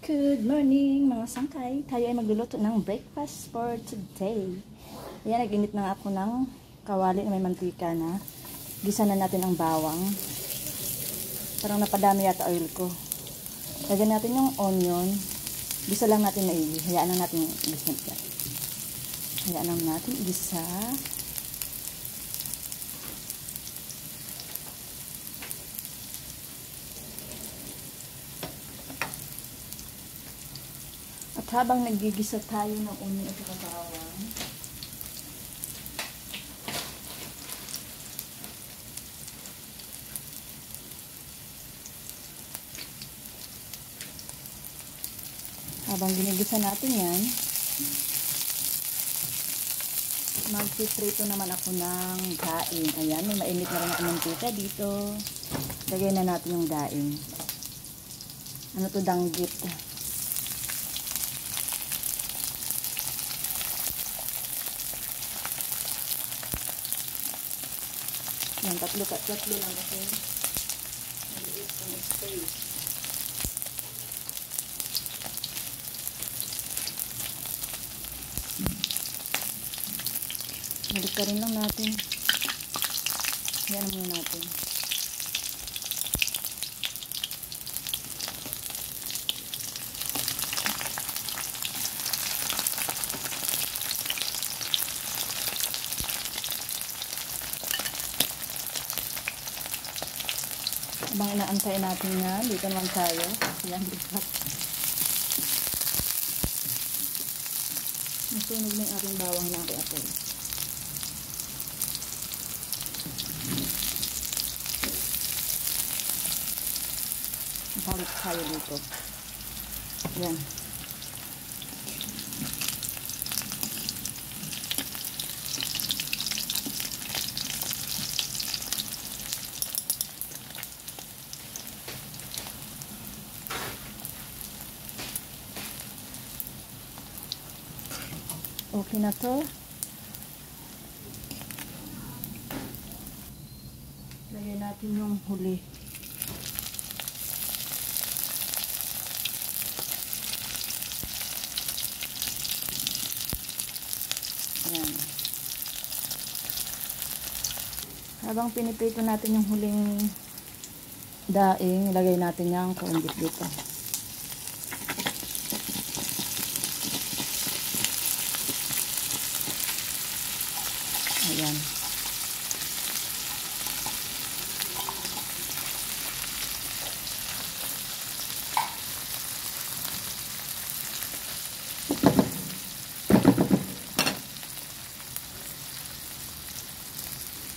Good morning mga sangkay. Tayo ay magluluto ng breakfast for today. Ayan, nag-init na ako ng kawali na may mantika na. Gisa na natin ang bawang. Parang napadami yata oil ko. Lagyan natin yung onion. Gisa lang natin na i. Hayaan lang natin gisa. Hayaan lang natin gisa. At habang nagigisa tayo ng onion at bawang, habang ginigisa natin yan, mag-prito naman ako ng daing. Ayan, may mainit na rin ako mantika dito. Lagay na natin yung daing. Ano to, danggit. Yan, tatlo lang kasi maliit yung space. Balik ka rin lang natin. Yan muna natin. Habang inaantay natin yan, dito naman tayo. Yan, lipat. Nasunog na yung aking bawang na apoy. Balik tayo dito. Yan. Okay na to. Lagyan natin yung huli. Ayan. Habang piniprito natin yung huling daing, ilagay natin yung kumbit dito. Ayan.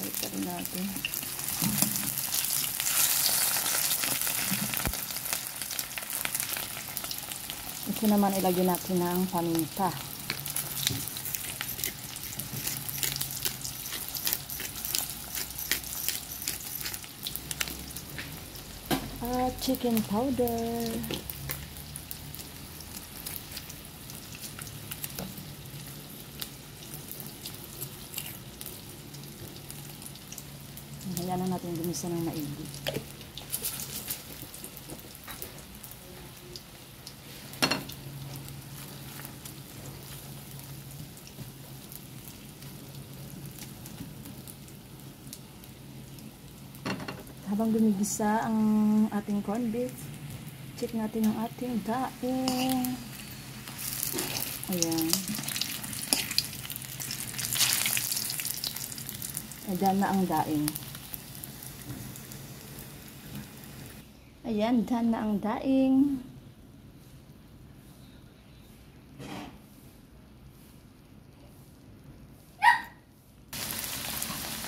Balik rin natin. Ito naman ilagay natin ng paminta. Chicken powder. Hayaan na natin gumisa ng maigi. Habang gumigisa ang ating corned beef, check natin ang ating daing. Ayan. Ayan na ang daing. Ayan, done na ang daing.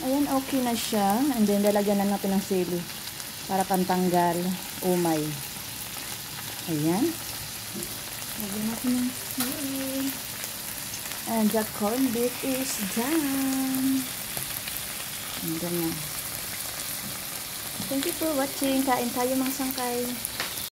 Ayan, okay na siya. And then, lalagyan na natin ng sili para pantanggal umay. Ayan. Lagyan natin ng sili. And the corned beef is done. And then, thank you for watching. Kain tayo mga sangkay.